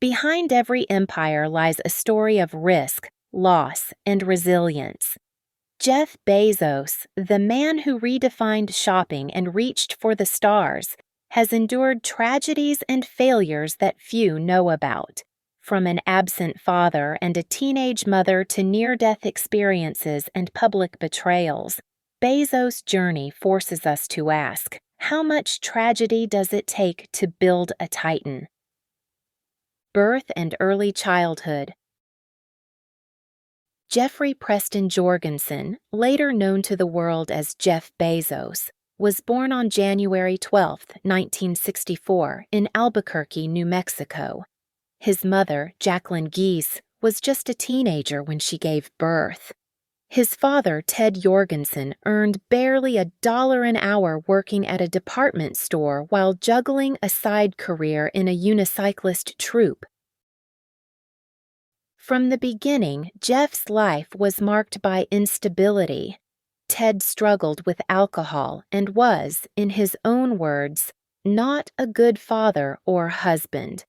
Behind every empire lies a story of risk, loss, and resilience. Jeff Bezos, the man who redefined shopping and reached for the stars, has endured tragedies and failures that few know about. From an absent father and a teenage mother to near-death experiences and public betrayals, Bezos' journey forces us to ask, how much tragedy does it take to build a titan? Birth and early childhood. Jeffrey Preston Jorgensen, later known to the world as Jeff Bezos, was born on January 12, 1964, in Albuquerque, New Mexico. His mother, Jacqueline Giese, was just a teenager when she gave birth. His father, Ted Jorgensen, earned barely $1 an hour working at a department store while juggling a side career in a unicyclist troupe. From the beginning, Jeff's life was marked by instability. Ted struggled with alcohol and was, in his own words, not a good father or husband.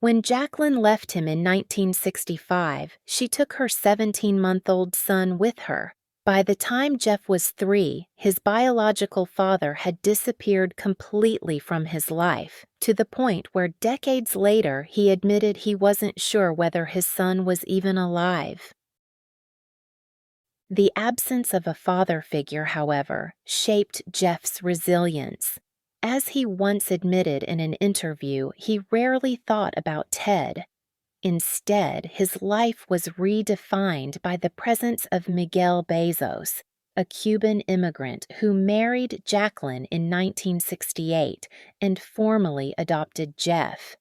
When Jacqueline left him in 1965, she took her 17-month-old son with her. By the time Jeff was 3, his biological father had disappeared completely from his life, to the point where decades later he admitted he wasn't sure whether his son was even alive. The absence of a father figure, however, shaped Jeff's resilience. As he once admitted in an interview, he rarely thought about Ted. Instead, his life was redefined by the presence of Miguel Bezos, a Cuban immigrant who married Jacqueline in 1968 and formally adopted Jeff.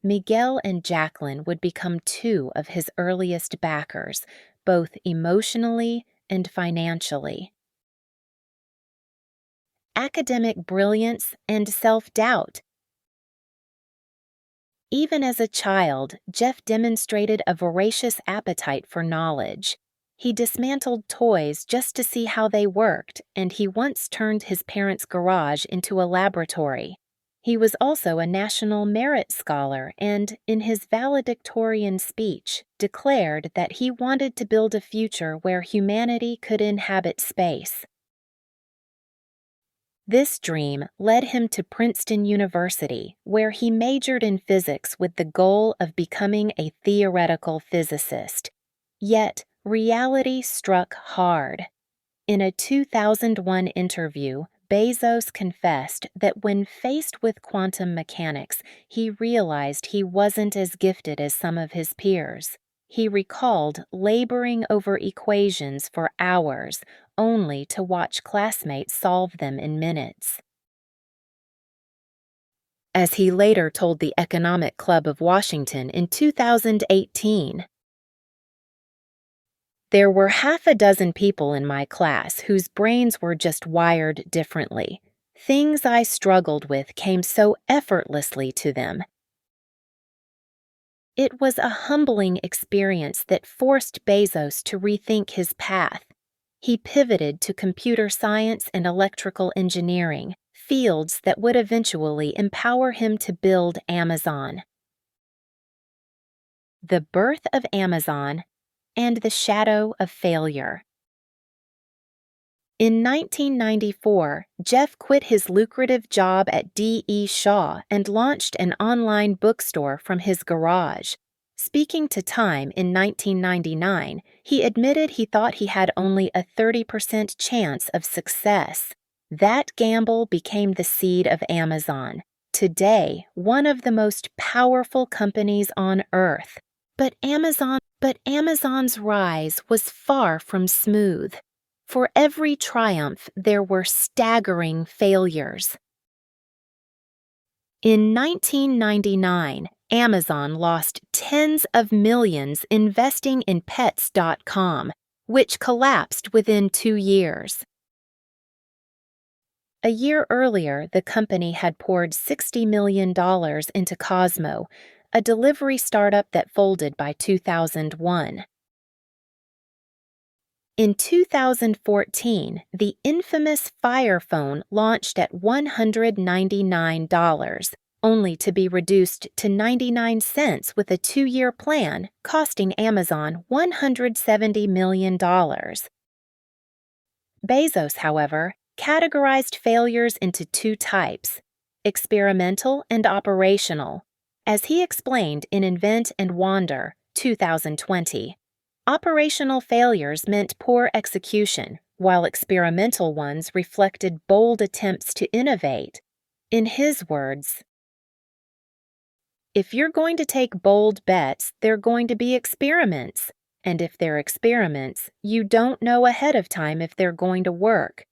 Miguel and Jacqueline would become two of his earliest backers, both emotionally and financially. Academic brilliance and self-doubt. Even as a child, Jeff demonstrated a voracious appetite for knowledge. He dismantled toys just to see how they worked, and he once turned his parents' garage into a laboratory. He was also a National Merit Scholar and, in his valedictorian speech, declared that he wanted to build a future where humanity could inhabit space. This dream led him to Princeton University, where he majored in physics with the goal of becoming a theoretical physicist. Yet, reality struck hard. In a 2001 interview, Bezos confessed that when faced with quantum mechanics, he realized he wasn't as gifted as some of his peers. He recalled laboring over equations for hours, only to watch classmates solve them in minutes. As he later told the Economic Club of Washington in 2018, "There were half a dozen people in my class whose brains were just wired differently. Things I struggled with came so effortlessly to them." It was a humbling experience that forced Bezos to rethink his path. He pivoted to computer science and electrical engineering, fields that would eventually empower him to build Amazon. The birth of Amazon and the shadow of failure. In 1994, Jeff quit his lucrative job at D.E. Shaw and launched an online bookstore from his garage. Speaking to Time in 1999, he admitted he thought he had only a 30% chance of success. That gamble became the seed of Amazon, today one of the most powerful companies on Earth. But Amazon's rise was far from smooth. For every triumph, there were staggering failures. In 1999, Amazon lost tens of millions investing in Pets.com, which collapsed within 2 years. A year earlier, the company had poured $60 million into Cosmo, a delivery startup that folded by 2001. In 2014, the infamous Fire phone launched at $199, only to be reduced to 99 cents with a 2-year plan, costing Amazon $170 million. Bezos, however, categorized failures into two types: experimental and operational. As he explained in Invent and Wander, 2020, operational failures meant poor execution, while experimental ones reflected bold attempts to innovate. In his words, "If you're going to take bold bets, they're going to be experiments. And if they're experiments, you don't know ahead of time if they're going to work."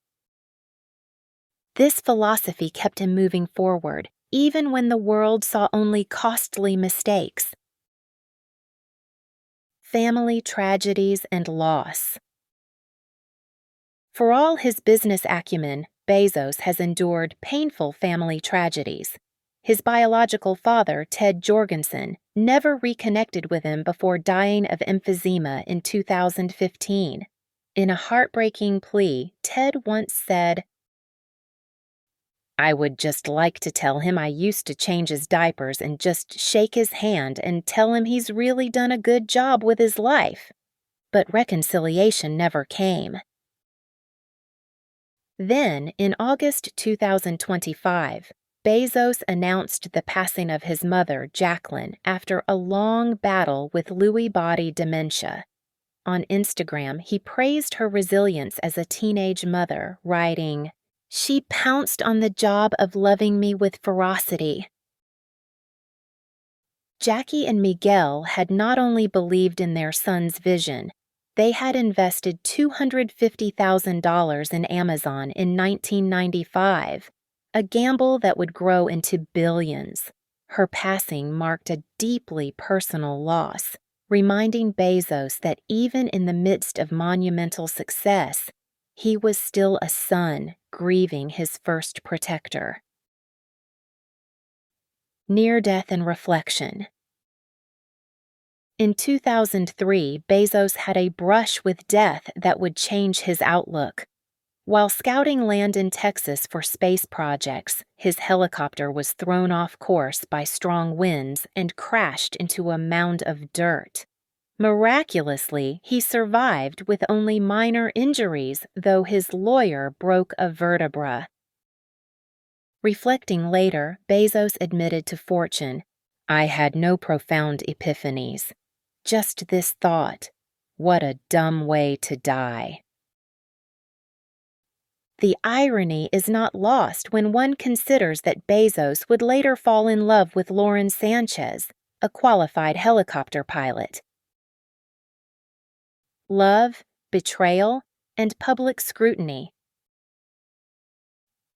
This philosophy kept him moving forward, even when the world saw only costly mistakes. Family tragedies and loss. For all his business acumen, Bezos has endured painful family tragedies. His biological father, Ted Jorgensen, never reconnected with him before dying of emphysema in 2015. In a heartbreaking plea, Ted once said, "I would just like to tell him I used to change his diapers and just shake his hand and tell him he's really done a good job with his life." But reconciliation never came. Then, in August 2025, Bezos announced the passing of his mother, Jacqueline, after a long battle with Lewy body dementia. On Instagram, he praised her resilience as a teenage mother, writing, "She pounced on the job of loving me with ferocity." Jackie and Miguel had not only believed in their son's vision, they had invested $250,000 in Amazon in 1995, a gamble that would grow into billions. Her passing marked a deeply personal loss, reminding Bezos that even in the midst of monumental success, he was still a son grieving his first protector. Near death and reflection. In 2003, Bezos had a brush with death that would change his outlook. While scouting land in Texas for space projects, his helicopter was thrown off course by strong winds and crashed into a mound of dirt. Miraculously, he survived with only minor injuries, though his lawyer broke a vertebra. Reflecting later, Bezos admitted to Fortune, "I had no profound epiphanies. Just this thought, what a dumb way to die." The irony is not lost when one considers that Bezos would later fall in love with Lauren Sanchez, a qualified helicopter pilot. Love, betrayal, and public scrutiny.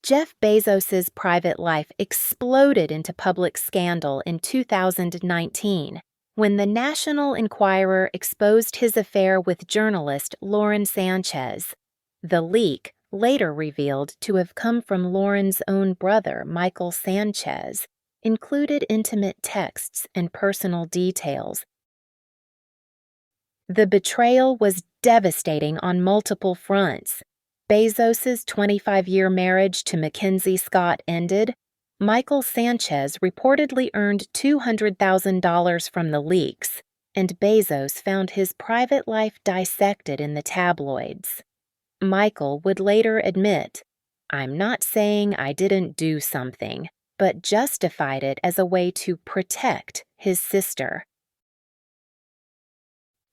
Jeff Bezos's private life exploded into public scandal in 2019 when the National Enquirer exposed his affair with journalist Lauren Sanchez. The leak, later revealed to have come from Lauren's own brother, Michael Sanchez, included intimate texts and personal details. The betrayal was devastating on multiple fronts. Bezos's 25-year marriage to Mackenzie Scott ended. Michael Sanchez reportedly earned $200,000 from the leaks, and Bezos found his private life dissected in the tabloids. Michael would later admit, "I'm not saying I didn't do something," but justified it as a way to protect his sister.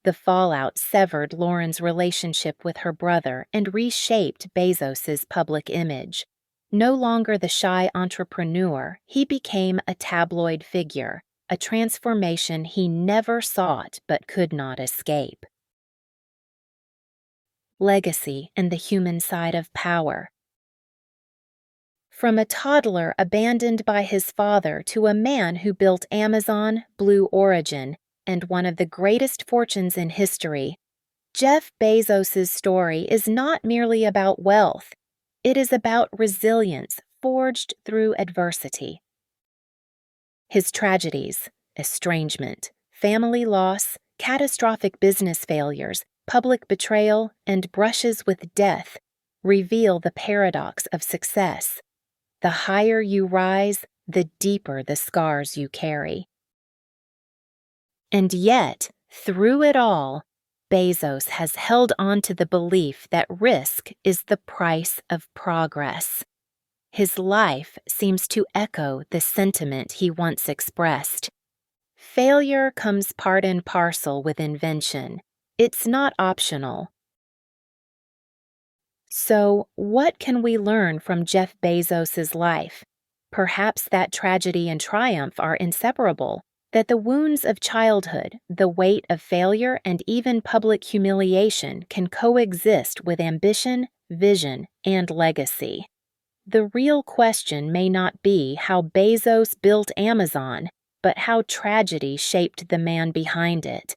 The fallout severed Lauren's relationship with her brother and reshaped Bezos's public image. No longer the shy entrepreneur, he became a tabloid figure, a transformation he never sought but could not escape. Legacy and the human side of power. From a toddler abandoned by his father to a man who built Amazon, Blue Origin, and one of the greatest fortunes in history, Jeff Bezos's story is not merely about wealth. It is about resilience forged through adversity. His tragedies, estrangement, family loss, catastrophic business failures, public betrayal, and brushes with death reveal the paradox of success. The higher you rise, the deeper the scars you carry. And yet, through it all, Bezos has held on to the belief that risk is the price of progress. His life seems to echo the sentiment he once expressed. Failure comes part and parcel with invention. It's not optional. So, what can we learn from Jeff Bezos' life? Perhaps that tragedy and triumph are inseparable, that the wounds of childhood, the weight of failure, and even public humiliation can coexist with ambition, vision, and legacy. The real question may not be how Bezos built Amazon, but how tragedy shaped the man behind it.